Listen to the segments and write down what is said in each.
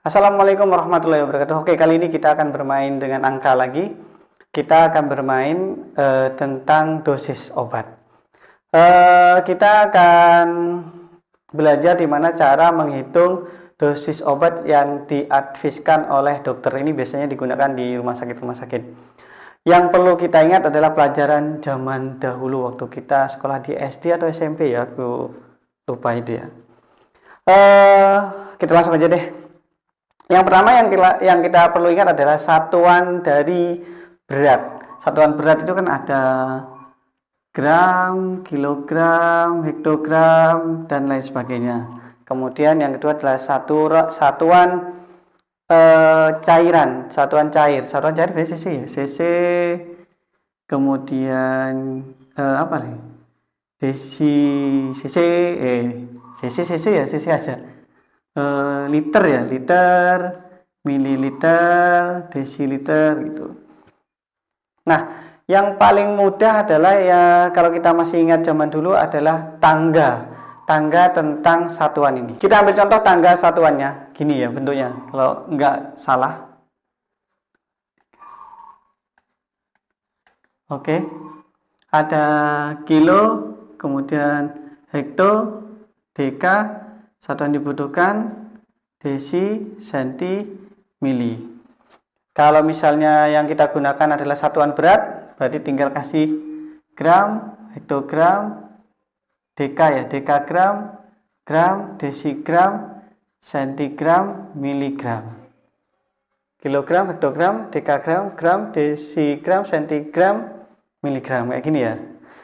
Assalamualaikum warahmatullahi wabarakatuh. Oke, kali ini kita akan bermain dengan angka lagi. Kita akan bermain tentang dosis obat. Kita akan belajar di mana cara menghitung dosis obat yang diadviskan oleh dokter. Ini biasanya digunakan di rumah sakit. Yang perlu kita ingat adalah pelajaran zaman dahulu waktu kita sekolah di SD atau SMP ya, aku lupa itu ya. Kita langsung aja deh. Yang pertama yang kita perlu ingat adalah satuan dari berat. Satuan berat itu kan ada gram, kilogram, hektogram, dan lain sebagainya. Kemudian yang kedua adalah satuan cairan, satuan cair biasanya cc ya, cc. Kemudian apa nih? cc ya, cc aja. Liter ya, liter, mililiter, desiliter gitu. Nah, yang paling mudah adalah ya kalau kita masih ingat zaman dulu adalah tangga tentang satuan ini. Kita ambil contoh tangga satuannya, gini ya bentuknya, kalau nggak salah. Oke, ada kilo, kemudian hekto, deka, satuan dibutuhkan, desi, senti, mili. Kalau misalnya yang kita gunakan adalah satuan berat, berarti tinggal kasih gram, hektogram, deka ya, dekagram, gram, desigram, sentigram, miligram. Kilogram, hektogram, dekagram, gram, desigram, sentigram, miligram, kayak gini ya.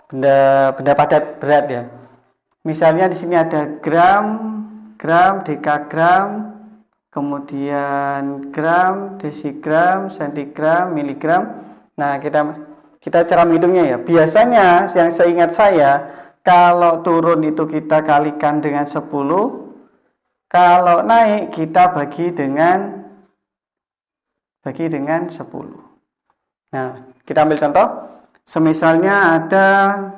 Benda padat berat ya. Misalnya di sini ada gram, dekagram, kemudian gram, desigram, sentigram, miligram. Nah, kita cara menghitungnya ya. Biasanya yang seingat saya, kalau turun itu kita kalikan dengan 10, kalau naik kita bagi dengan 10. Nah, kita ambil contoh. Semisalnya ada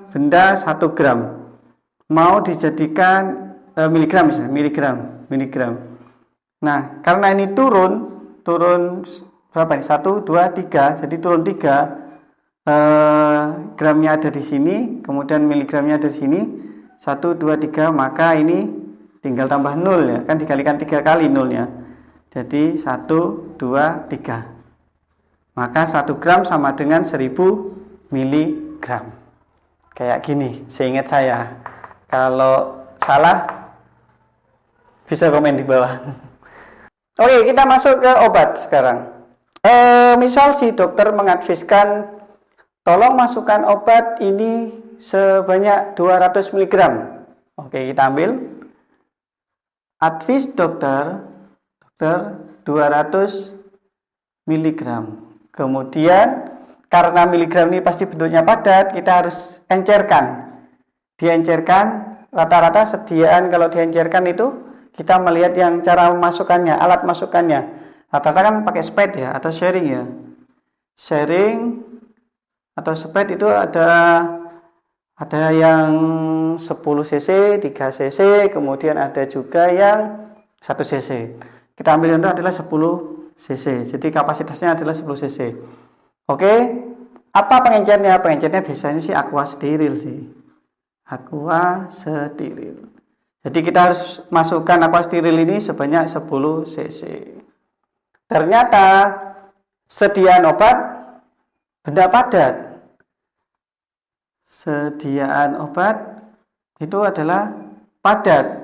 benda 1 gram. Mau dijadikan miligram misalnya, miligram. Nah, karena ini turun berapa nih? 1, 2, 3. Jadi turun 3. Gramnya ada di sini, kemudian miligramnya ada di sini. 1, 2, 3, maka ini tinggal tambah 0 ya. Kan dikalikan 3 kali 0-nya. Jadi 1, 2, 3. Maka 1 gram sama dengan 1000 miligram. Kayak gini, seingat saya. Kalau salah bisa komen di bawah. Oke, kita masuk ke obat sekarang. Misal si dokter mengadviskan tolong masukkan obat ini sebanyak 200 mg. Oke, kita ambil. Advis dokter 200 mg. Kemudian karena miligram ini pasti bentuknya padat, kita harus encerkan. Diencerkan rata-rata sediaan kalau diencerkan itu kita melihat yang cara memasukkannya, alat masukkannya. Rata-rata kan pakai spade ya atau sharing ya. Sharing atau spade itu ada yang 10 cc, 3 cc, kemudian ada juga yang 1 cc. Kita ambil contoh adalah 10 cc. Jadi kapasitasnya adalah 10 cc. Oke. Apa pengencernya? Pengencernya biasanya sih aqua steril sih. Aqua steril. Jadi kita harus masukkan aqua steril ini sebanyak 10 cc. Ternyata sediaan obat benda padat. Sediaan obat itu adalah padat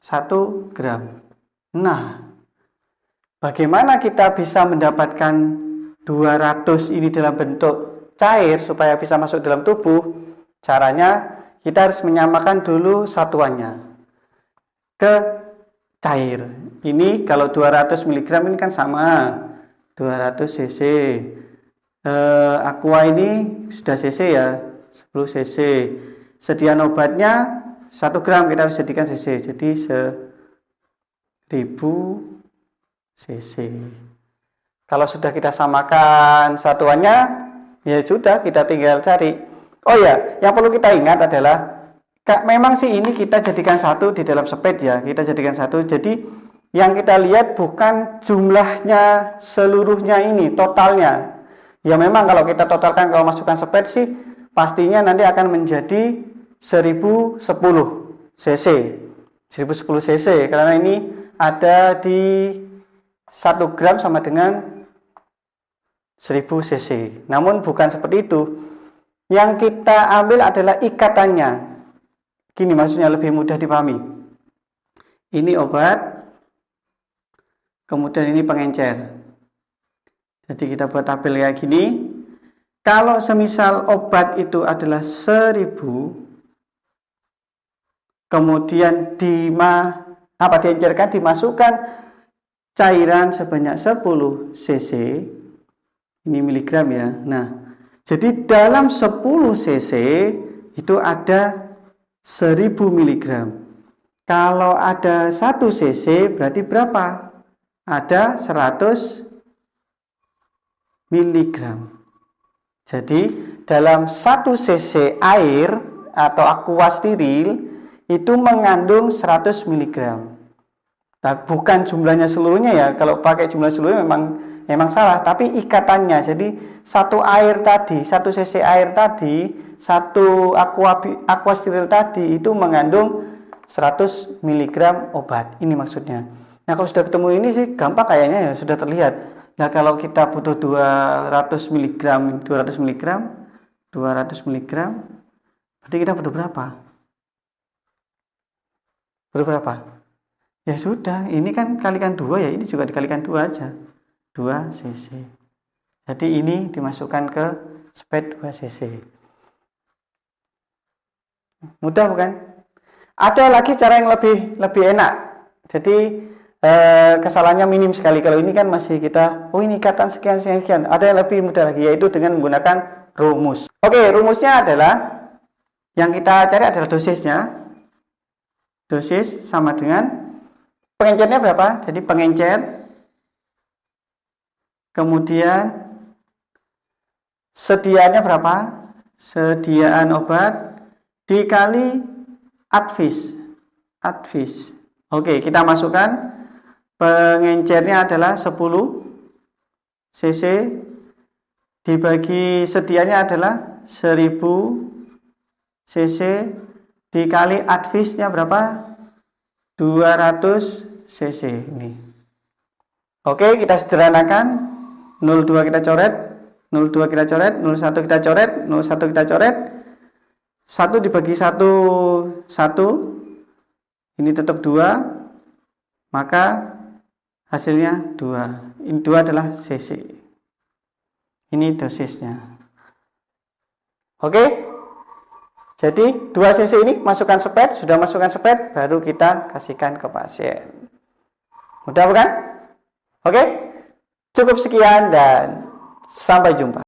1 gram. Nah, bagaimana kita bisa mendapatkan 200 ini dalam bentuk cair supaya bisa masuk dalam tubuh? Caranya kita harus menyamakan dulu satuannya ke cair. Ini kalau 200 mg ini kan sama 200 cc. Aqua ini sudah cc ya, 10 cc. Sediaan obatnya 1 gram, kita harus jadikan cc. Jadi 1000 cc. Kalau sudah kita samakan satuannya, ya sudah, kita tinggal cari. Oh ya, yang perlu kita ingat adalah memang sih ini kita jadikan satu di dalam spade ya, kita jadikan satu. Jadi yang kita lihat bukan jumlahnya seluruhnya ini, totalnya. Ya memang kalau kita totalkan, kalau masukkan sped sih pastinya nanti akan menjadi 1010 cc. 1010 cc karena ini ada di 1 gram sama dengan 1000 cc. Namun bukan seperti itu. Yang kita ambil adalah ikatannya. Gini maksudnya lebih mudah dipahami. Ini obat, kemudian ini pengencer. Jadi kita buat tabel kayak gini. Kalau semisal obat itu adalah 1000, kemudian diencerkan, dimasukkan cairan sebanyak 10 cc, ini miligram ya. Nah, jadi dalam 10 cc itu ada 1000 miligram. Kalau ada 1 cc berarti berapa? Ada 100 miligram. Jadi dalam 1 cc air atau aqua steril itu mengandung 100 miligram. Tapi bukan jumlahnya seluruhnya ya. Kalau pakai jumlah seluruhnya memang salah. Tapi ikatannya. Jadi satu air tadi, 1 cc air tadi, 1 aqua steril tadi itu mengandung 100 miligram obat. Ini maksudnya. Nah kalau sudah ketemu ini sih gampang kayaknya ya, sudah terlihat. Nah kalau kita butuh 200 miligram, 200 miligram, berarti kita butuh berapa? Butuh berapa? Ya sudah, ini kan kalikan 2 ya, ini juga dikalikan 2 aja. 2 cc. Jadi ini dimasukkan ke sped 2 cc. Mudah bukan? Ada lagi cara yang lebih enak. Jadi kesalahannya minim sekali. Kalau ini kan masih kita, oh ini ikatan sekian. Ada yang lebih mudah lagi, yaitu dengan menggunakan rumus. Oke, rumusnya adalah yang kita cari adalah dosisnya. Dosis sama dengan pengencernya berapa? Jadi pengencer, kemudian sediaannya berapa? Sediaan obat dikali advis. Oke, kita masukkan. Pengencernya adalah 10 cc dibagi sedianya adalah 1000 cc dikali advisnya berapa? 200 cc ini. Oke, kita sederhanakan. 02 kita coret, 02 kita coret, 01 kita coret, 01 kita coret. 1 dibagi 1 ini tetap 2, maka hasilnya 2. Ini 2 adalah cc. Ini dosisnya. Oke. Jadi 2 cc ini masukkan sped, sudah masukkan sped, baru kita kasihkan ke pasien. Mudah bukan? Oke. Cukup sekian dan sampai jumpa.